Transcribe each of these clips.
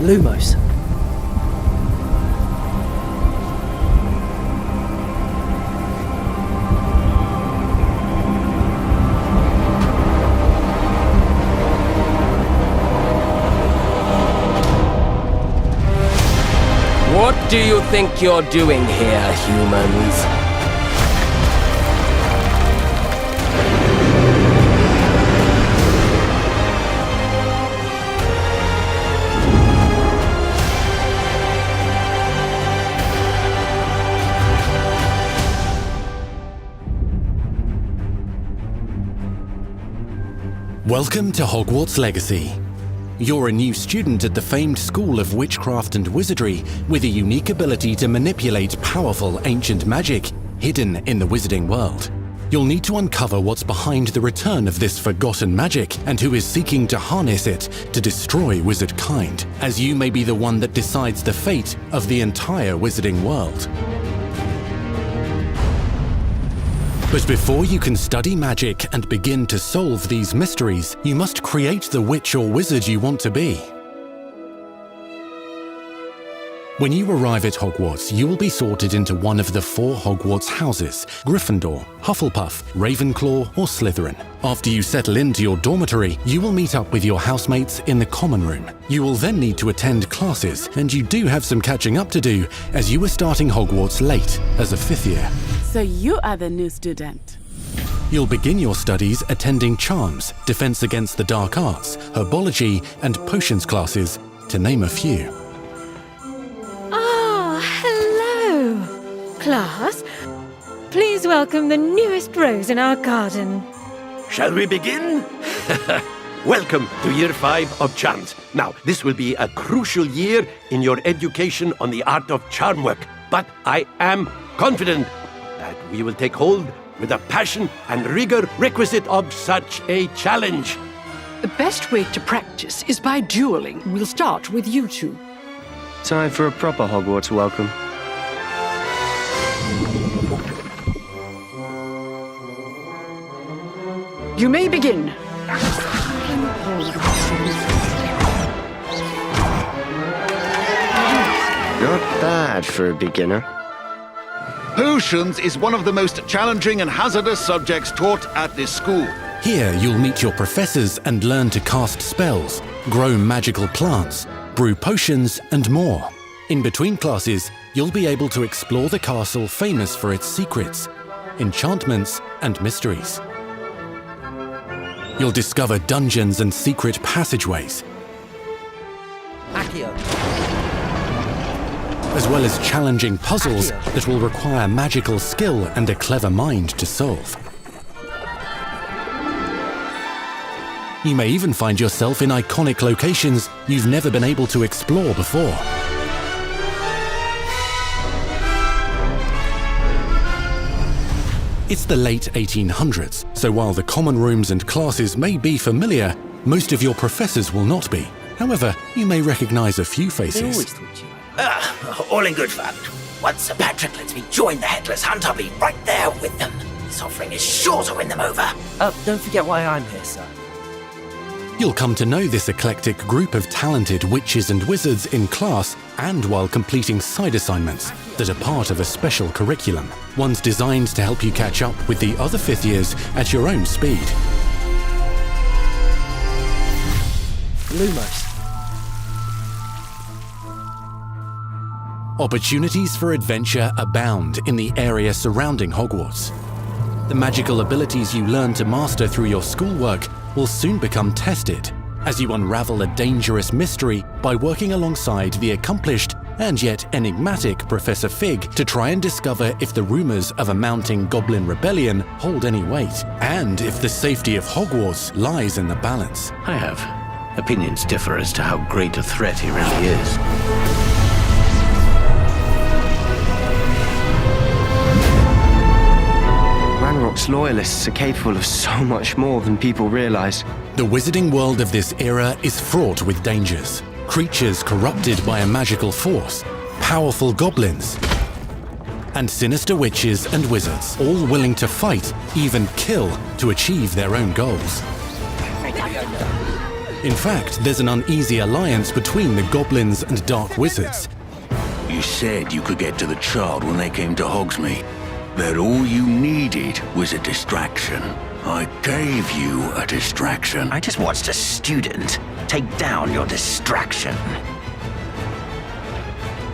Lumos. What do you think you're doing here, humans? Welcome to Hogwarts Legacy. You're a new student at the famed School of Witchcraft and Wizardry with a unique ability to manipulate powerful ancient magic hidden in the wizarding world. You'll need to uncover what's behind the return of this forgotten magic and who is seeking to harness it to destroy wizard kind, as you may be the one that decides the fate of the entire wizarding world. But before you can study magic and begin to solve these mysteries, you must create the witch or wizard you want to be. When you arrive at Hogwarts, you will be sorted into one of the 4 Hogwarts houses: Gryffindor, Hufflepuff, Ravenclaw, or Slytherin. After you settle into your dormitory, you will meet up with your housemates in the common room. You will then need to attend classes, and you do have some catching up to do, as you were starting Hogwarts late as a 5th year. So you are the new student. You'll begin your studies attending Charms, Defense Against the Dark Arts, Herbology, and Potions classes, to name a few. Hello, class. Please welcome the newest rose in our garden. Shall we begin? Welcome to Year 5 of Charms. Now, this will be a crucial year in your education on the art of charm work, but I am confident that we will take hold with the passion and rigor requisite of such a challenge. The best way to practice is by dueling. We'll start with you two. Time for a proper Hogwarts welcome. You may begin. Not bad for a beginner. Potions is one of the most challenging and hazardous subjects taught at this school. Here you'll meet your professors and learn to cast spells, grow magical plants, brew potions, and more. In between classes, you'll be able to explore the castle famous for its secrets, enchantments, and mysteries. You'll discover dungeons and secret passageways, as well as challenging puzzles that will require magical skill and a clever mind to solve. You may even find yourself in iconic locations you've never been able to explore before. It's the late 1800s, so while the common rooms and classes may be familiar, most of your professors will not be. However, you may recognize a few faces. All in good fun. Once Sir Patrick lets me join the Headless Hunt, I'll be right there with them. This offering is sure to win them over. Don't forget why I'm here, sir. You'll come to know this eclectic group of talented witches and wizards in class and while completing side assignments that are part of a special curriculum, ones designed to help you catch up with the other 5th years at your own speed. Lumos. Opportunities for adventure abound in the area surrounding Hogwarts. The magical abilities you learn to master through your schoolwork will soon become tested as you unravel a dangerous mystery by working alongside the accomplished and yet enigmatic Professor Fig to try and discover if the rumors of a mounting goblin rebellion hold any weight, and if the safety of Hogwarts lies in the balance. I have. Opinions differ as to how great a threat he really is. Hogwarts loyalists are capable of so much more than people realize. The wizarding world of this era is fraught with dangers. Creatures corrupted by a magical force, powerful goblins, and sinister witches and wizards, all willing to fight, even kill, to achieve their own goals. In fact, there's an uneasy alliance between the goblins and dark wizards. You said you could get to the child when they came to Hogsmeade. That all you needed was a distraction. I gave you a distraction. I just watched a student take down your distraction.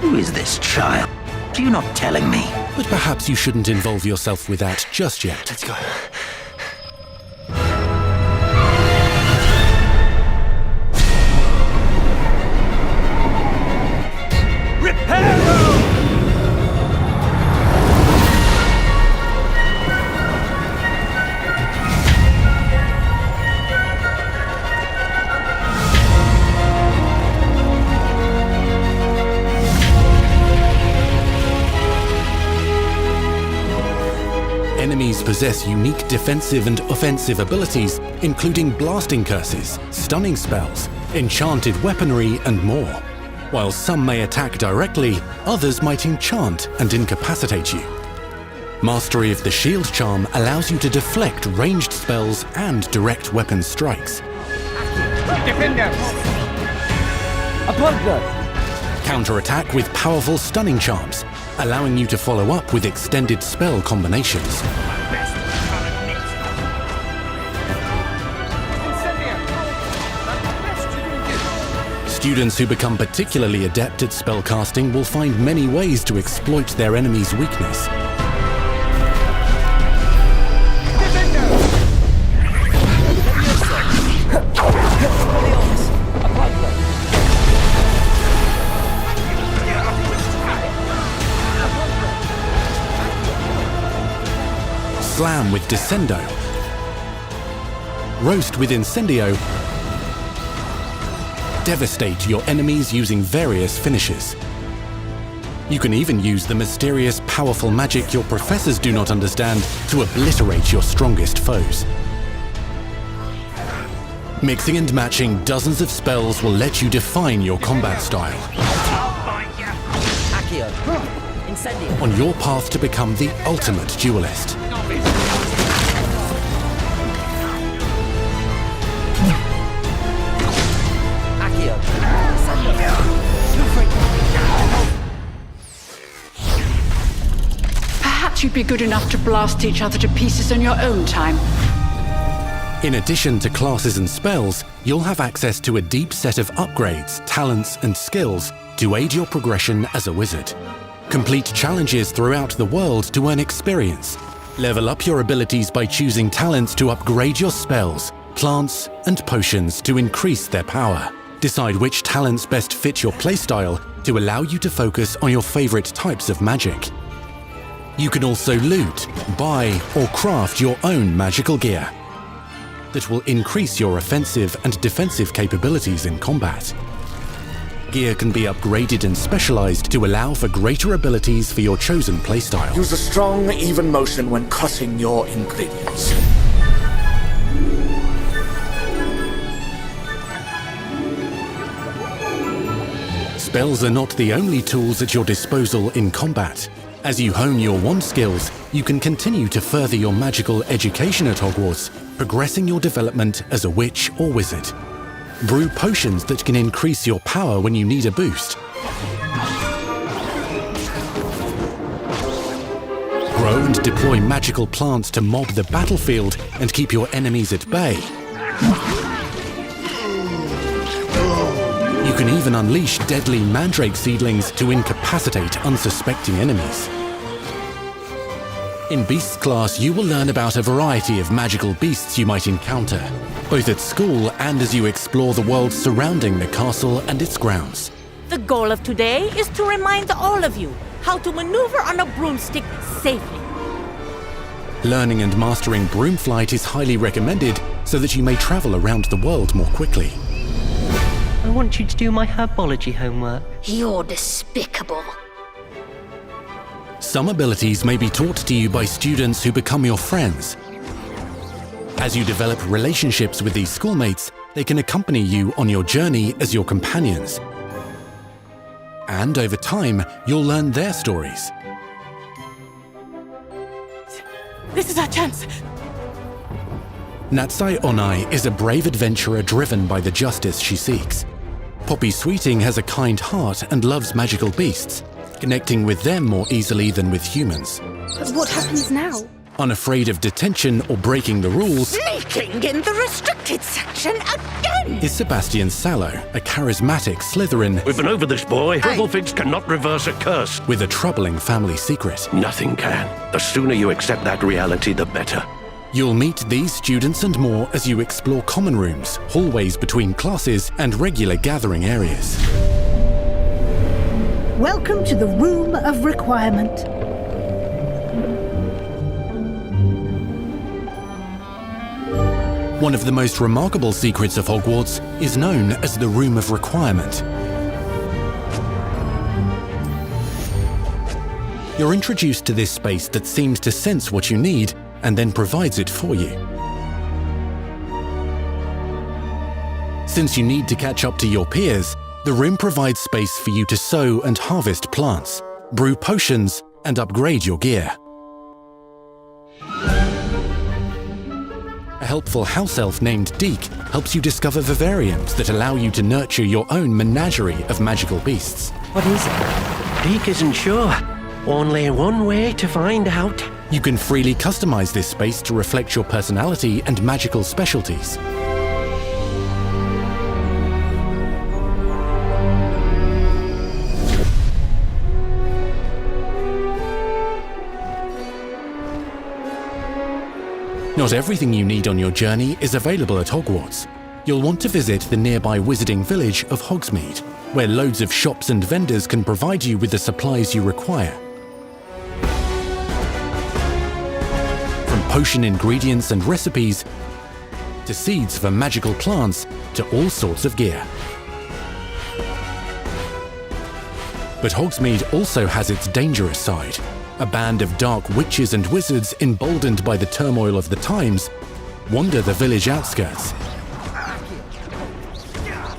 Who is this child? Are you not telling me? But perhaps you shouldn't involve yourself with that just yet. Let's go. Enemies possess unique defensive and offensive abilities, including blasting curses, stunning spells, enchanted weaponry, and more. While some may attack directly, others might enchant and incapacitate you. Mastery of the shield charm allows you to deflect ranged spells and direct weapon strikes. Defender! Counterattack with powerful stunning charms, allowing you to follow up with extended spell combinations. Students who become particularly adept at spellcasting will find many ways to exploit their enemy's weakness. Slam with Descendo. Roast with Incendio. Devastate your enemies using various finishes. You can even use the mysterious, powerful magic your professors do not understand to obliterate your strongest foes. Mixing and matching dozens of spells will let you define your combat style. On your path to become the ultimate duelist. Perhaps you'd be good enough to blast each other to pieces on your own time. In addition to classes and spells, you'll have access to a deep set of upgrades, talents, and skills to aid your progression as a wizard. Complete challenges throughout the world to earn experience. Level up your abilities by choosing talents to upgrade your spells, plants, and potions to increase their power. Decide which talents best fit your playstyle to allow you to focus on your favorite types of magic. You can also loot, buy, or craft your own magical gear that will increase your offensive and defensive capabilities in combat. Gear can be upgraded and specialized to allow for greater abilities for your chosen playstyle. Use a strong, even motion when cutting your ingredients. Spells are not the only tools at your disposal in combat. As you hone your wand skills, you can continue to further your magical education at Hogwarts, progressing your development as a witch or wizard. Brew potions that can increase your power when you need a boost. Grow and deploy magical plants to mob the battlefield and keep your enemies at bay. You can even unleash deadly mandrake seedlings to incapacitate unsuspecting enemies. In Beasts class, you will learn about a variety of magical beasts you might encounter, both at school and as you explore the world surrounding the castle and its grounds. The goal of today is to remind all of you how to maneuver on a broomstick safely. Learning and mastering broom flight is highly recommended so that you may travel around the world more quickly. I want you to do my herbology homework. You're despicable. Some abilities may be taught to you by students who become your friends. As you develop relationships with these schoolmates, they can accompany you on your journey as your companions. And over time, you'll learn their stories. This is our chance. Natsai Onai is a brave adventurer driven by the justice she seeks. Poppy Sweeting has a kind heart and loves magical beasts, connecting with them more easily than with humans. But what happens now? Unafraid of detention or breaking the rules, Sneaking in the restricted section again! is Sebastian Sallow, a charismatic Slytherin. We've been over this, boy. Figs cannot reverse a curse. With a troubling family secret. Nothing can. The sooner you accept that reality, the better. You'll meet these students and more as you explore common rooms, hallways between classes, and regular gathering areas. Welcome to the Room of Requirement. One of the most remarkable secrets of Hogwarts is known as the Room of Requirement. You're introduced to this space that seems to sense what you need and then provides it for you. Since you need to catch up to your peers, the room provides space for you to sow and harvest plants, brew potions, and upgrade your gear. A helpful house elf named Deek helps you discover vivariums that allow you to nurture your own menagerie of magical beasts. What is it? Deek isn't sure. Only one way to find out. You can freely customize this space to reflect your personality and magical specialties. Not everything you need on your journey is available at Hogwarts. You'll want to visit the nearby wizarding village of Hogsmeade, where loads of shops and vendors can provide you with the supplies you require. From potion ingredients and recipes, to seeds for magical plants, to all sorts of gear. But Hogsmeade also has its dangerous side. A band of dark witches and wizards, emboldened by the turmoil of the times, wander the village outskirts.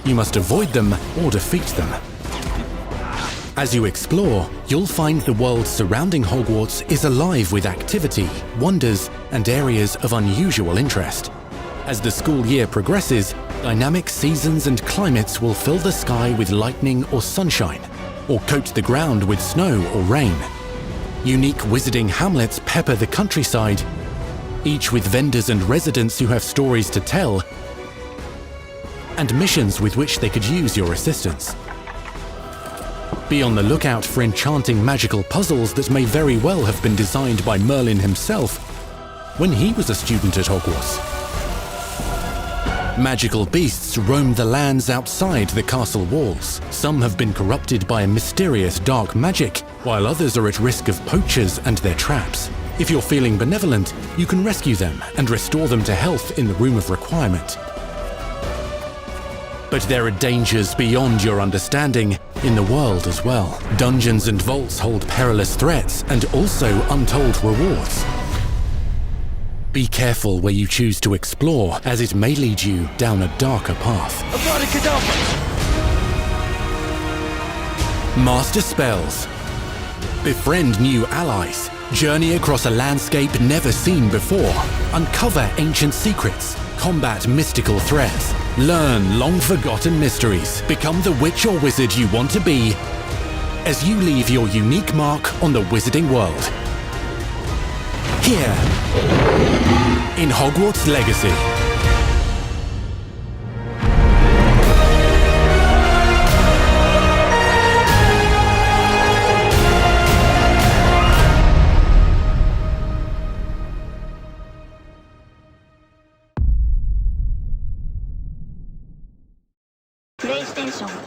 You must avoid them or defeat them. As you explore, you'll find the world surrounding Hogwarts is alive with activity, wonders, and areas of unusual interest. As the school year progresses, dynamic seasons and climates will fill the sky with lightning or sunshine, or coat the ground with snow or rain. Unique wizarding hamlets pepper the countryside, each with vendors and residents who have stories to tell, and missions with which they could use your assistance. Be on the lookout for enchanting magical puzzles that may very well have been designed by Merlin himself when he was a student at Hogwarts. Magical beasts roam the lands outside the castle walls. Some have been corrupted by a mysterious dark magic, while others are at risk of poachers and their traps. If you're feeling benevolent, you can rescue them and restore them to health in the Room of Requirement. But there are dangers beyond your understanding in the world as well. Dungeons and vaults hold perilous threats and also untold rewards. Be careful where you choose to explore, as it may lead you down a darker path. Master spells. Befriend new allies. Journey across a landscape never seen before. Uncover ancient secrets. Combat mystical threats. Learn long-forgotten mysteries. Become the witch or wizard you want to be as you leave your unique mark on the wizarding world. Here, in Hogwarts Legacy. PlayStation